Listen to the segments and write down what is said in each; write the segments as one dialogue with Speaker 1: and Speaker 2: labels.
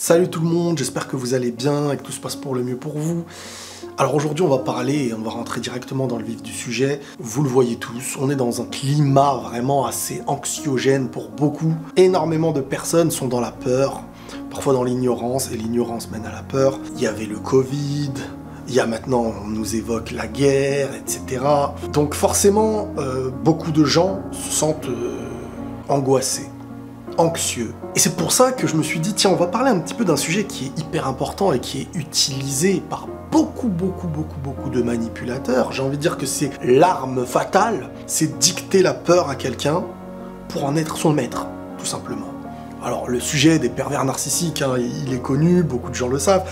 Speaker 1: Salut tout le monde, j'espère que vous allez bien et que tout se passe pour le mieux pour vous. Alors aujourd'hui on va parler et on va rentrer directement dans le vif du sujet. Vous le voyez tous, on est dans un climat vraiment assez anxiogène pour beaucoup. Énormément de personnes sont dans la peur, parfois dans l'ignorance, et l'ignorance mène à la peur. Il y avait le Covid, il y a maintenant, on nous évoque la guerre, etc. Donc forcément, beaucoup de gens se sentent angoissés, anxieux. Et c'est pour ça que je me suis dit, tiens, on va parler un petit peu d'un sujet qui est hyper important et qui est utilisé par beaucoup de manipulateurs. J'ai envie de dire que c'est l'arme fatale, c'est dicter la peur à quelqu'un pour en être son maître, tout simplement. Alors, le sujet des pervers narcissiques, hein, il est connu, beaucoup de gens le savent.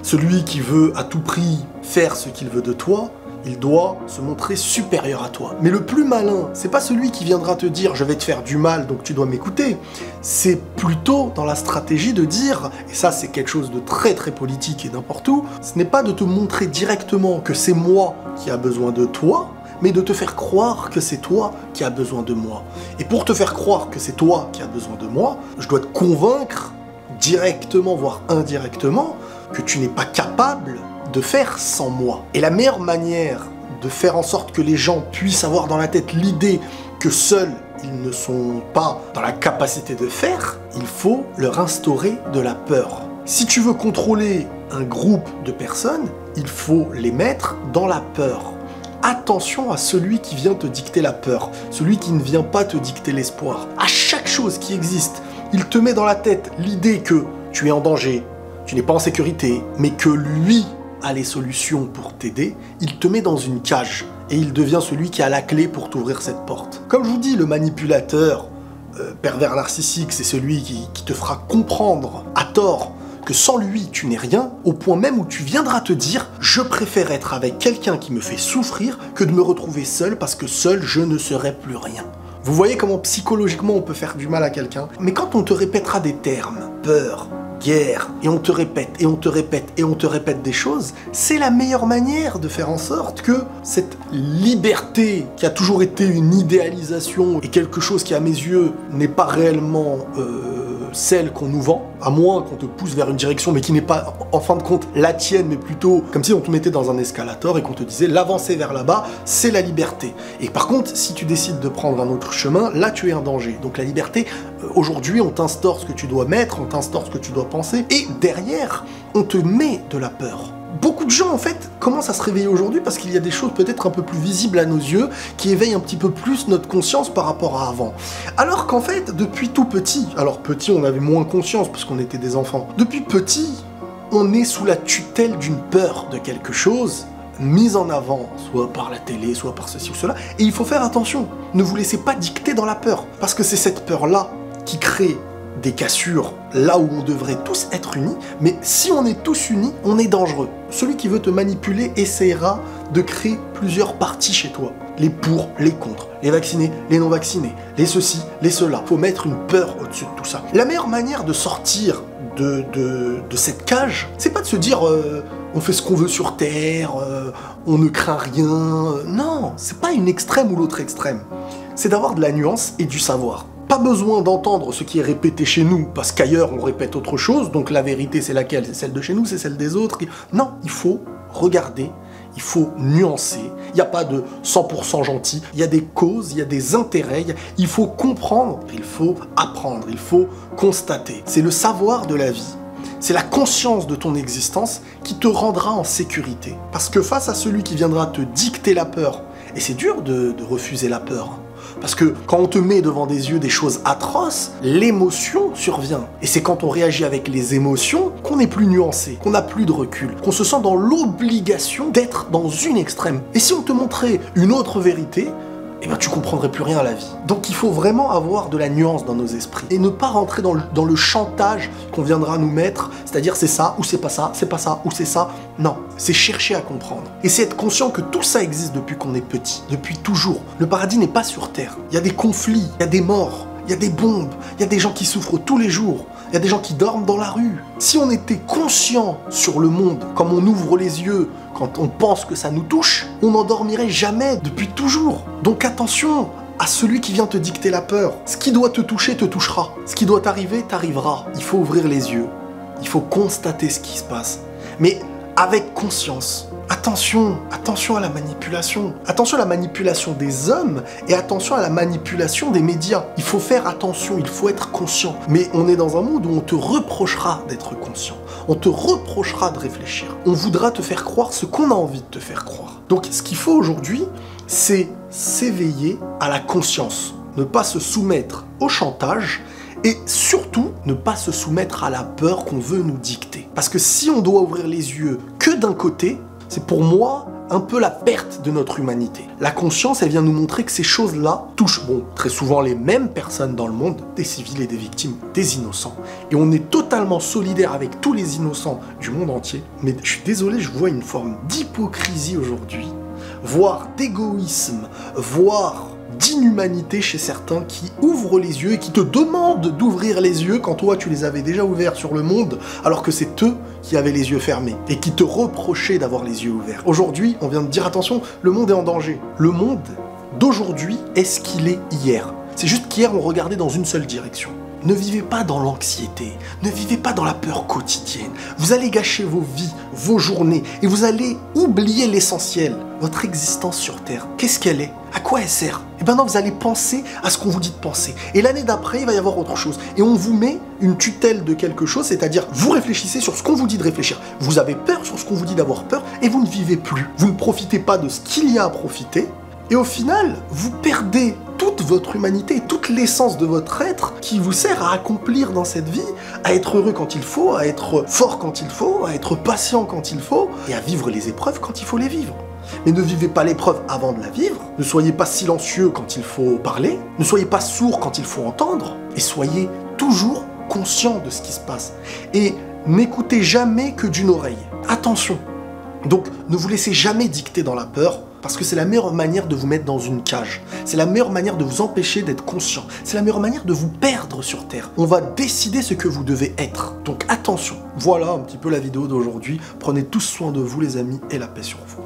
Speaker 1: Celui qui veut à tout prix faire ce qu'il veut de toi, il doit se montrer supérieur à toi. Mais le plus malin, c'est pas celui qui viendra te dire « je vais te faire du mal, donc tu dois m'écouter ». C'est plutôt dans la stratégie de dire, et ça c'est quelque chose de très politique et n'importe où, ce n'est pas de te montrer directement que c'est moi qui a besoin de toi, mais de te faire croire que c'est toi qui as besoin de moi. Et pour te faire croire que c'est toi qui as besoin de moi, je dois te convaincre directement, voire indirectement, que tu n'es pas capable de faire sans moi. Et la meilleure manière de faire en sorte que les gens puissent avoir dans la tête l'idée que seuls ils ne sont pas dans la capacité de faire, il faut leur instaurer de la peur. Si tu veux contrôler un groupe de personnes, il faut les mettre dans la peur. Attention à celui qui vient te dicter la peur, celui qui ne vient pas te dicter l'espoir. À chaque chose qui existe, il te met dans la tête l'idée que tu es en danger, tu n'es pas en sécurité, mais que lui a les solutions pour t'aider, il te met dans une cage et il devient celui qui a la clé pour t'ouvrir cette porte. Comme je vous dis, le manipulateur pervers narcissique, c'est celui qui te fera comprendre à tort que sans lui, tu n'es rien, au point même où tu viendras te dire « je préfère être avec quelqu'un qui me fait souffrir que de me retrouver seul parce que seul, je ne serai plus rien ». Vous voyez comment psychologiquement on peut faire du mal à quelqu'un? Mais quand on te répétera des termes, peur, guerre, et on te répète, et on te répète, et on te répète des choses, c'est la meilleure manière de faire en sorte que cette liberté, qui a toujours été une idéalisation, et quelque chose qui à mes yeux n'est pas réellement celle qu'on nous vend, à moins qu'on te pousse vers une direction, mais qui n'est pas en fin de compte la tienne, mais plutôt comme si on te mettait dans un escalator et qu'on te disait l'avancée vers là-bas, c'est la liberté. Et par contre, si tu décides de prendre un autre chemin, là tu es en danger. Donc la liberté, aujourd'hui on t'instaure ce que tu dois mettre, on t'instaure ce que tu dois penser, et derrière, on te met de la peur. Beaucoup de gens, en fait, commencent à se réveiller aujourd'hui parce qu'il y a des choses peut-être un peu plus visibles à nos yeux qui éveillent un petit peu plus notre conscience par rapport à avant. Alors qu'en fait, depuis tout petit, alors petit, on avait moins conscience parce qu'on était des enfants, depuis petit, on est sous la tutelle d'une peur de quelque chose mise en avant, soit par la télé, soit par ceci ou cela, et il faut faire attention. Ne vous laissez pas dicter dans la peur, parce que c'est cette peur-là qui crée des cassures là où on devrait tous être unis, mais si on est tous unis, on est dangereux. Celui qui veut te manipuler essaiera de créer plusieurs partis chez toi. Les pour, les contre, les vaccinés, les non vaccinés, les ceci, les cela. Faut mettre une peur au-dessus de tout ça. La meilleure manière de sortir de cette cage, c'est pas de se dire on fait ce qu'on veut sur Terre, on ne craint rien. Non, c'est pas une extrême ou l'autre extrême. C'est d'avoir de la nuance et du savoir. Pas besoin d'entendre ce qui est répété chez nous, parce qu'ailleurs on répète autre chose, donc la vérité c'est laquelle? C'est celle de chez nous, c'est celle des autres? Non, il faut regarder, il faut nuancer, il n'y a pas de 100% gentil, il y a des causes, il y a des intérêts, il faut comprendre, il faut apprendre, il faut constater. C'est le savoir de la vie, c'est la conscience de ton existence qui te rendra en sécurité. Parce que face à celui qui viendra te dicter la peur, et c'est dur de refuser la peur, parce que quand on te met devant des yeux des choses atroces, l'émotion survient. Et c'est quand on réagit avec les émotions qu'on est plus nuancé, qu'on n'a plus de recul, qu'on se sent dans l'obligation d'être dans une extrême. Et si on te montrait une autre vérité, eh ben tu comprendrais plus rien à la vie. Donc il faut vraiment avoir de la nuance dans nos esprits et ne pas rentrer dans le chantage qu'on viendra nous mettre, c'est-à-dire c'est ça ou c'est pas ça, c'est pas ça ou c'est ça. Non, c'est chercher à comprendre. Et c'est être conscient que tout ça existe depuis qu'on est petit, depuis toujours. Le paradis n'est pas sur Terre. Il y a des conflits, il y a des morts, il y a des bombes, il y a des gens qui souffrent tous les jours. Il y a des gens qui dorment dans la rue. Si on était conscient sur le monde, comme on ouvre les yeux quand on pense que ça nous touche, on n'endormirait jamais depuis toujours. Donc attention à celui qui vient te dicter la peur. Ce qui doit te toucher te touchera. Ce qui doit t'arriver t'arrivera. Il faut ouvrir les yeux. il faut constater ce qui se passe, mais avec conscience. Attention, attention à la manipulation. Attention à la manipulation des hommes et attention à la manipulation des médias. Il faut faire attention, il faut être conscient. Mais on est dans un monde où on te reprochera d'être conscient. On te reprochera de réfléchir. On voudra te faire croire ce qu'on a envie de te faire croire. Donc ce qu'il faut aujourd'hui, c'est s'éveiller à la conscience. Ne pas se soumettre au chantage et surtout ne pas se soumettre à la peur qu'on veut nous dicter. Parce que si on doit ouvrir les yeux que d'un côté, c'est pour moi un peu la perte de notre humanité. La conscience, elle vient nous montrer que ces choses-là touchent, très souvent les mêmes personnes dans le monde, des civils et des victimes, des innocents. Et on est totalement solidaire avec tous les innocents du monde entier. Mais je suis désolé, je vois une forme d'hypocrisie aujourd'hui, voire d'égoïsme, voire d'inhumanité chez certains qui ouvrent les yeux et qui te demandent d'ouvrir les yeux quand toi tu les avais déjà ouverts sur le monde alors que c'est eux qui avaient les yeux fermés et qui te reprochaient d'avoir les yeux ouverts. Aujourd'hui, on vient de dire attention, le monde est en danger. Le monde d'aujourd'hui est ce qu'il est hier. C'est juste qu'hier on regardait dans une seule direction. Ne vivez pas dans l'anxiété, ne vivez pas dans la peur quotidienne. Vous allez gâcher vos vies, vos journées, et vous allez oublier l'essentiel. Votre existence sur Terre, qu'est-ce qu'elle est? À quoi elle sert? Eh ben non, vous allez penser à ce qu'on vous dit de penser. Et l'année d'après, il va y avoir autre chose. Et on vous met une tutelle de quelque chose, c'est-à-dire vous réfléchissez sur ce qu'on vous dit de réfléchir. Vous avez peur sur ce qu'on vous dit d'avoir peur, et vous ne vivez plus. Vous ne profitez pas de ce qu'il y a à profiter, et au final, vous perdez toute votre humanité, toute l'essence de votre être qui vous sert à accomplir dans cette vie, à être heureux quand il faut, à être fort quand il faut, à être patient quand il faut, et à vivre les épreuves quand il faut les vivre. Mais ne vivez pas l'épreuve avant de la vivre, ne soyez pas silencieux quand il faut parler, ne soyez pas sourd quand il faut entendre, et soyez toujours conscient de ce qui se passe. Et n'écoutez jamais que d'une oreille. Attention. Donc, ne vous laissez jamais dicter dans la peur, parce que c'est la meilleure manière de vous mettre dans une cage. C'est la meilleure manière de vous empêcher d'être conscient. C'est la meilleure manière de vous perdre sur Terre. On va décider ce que vous devez être. Donc attention. Voilà un petit peu la vidéo d'aujourd'hui. Prenez tous soin de vous les amis et la paix sur vous.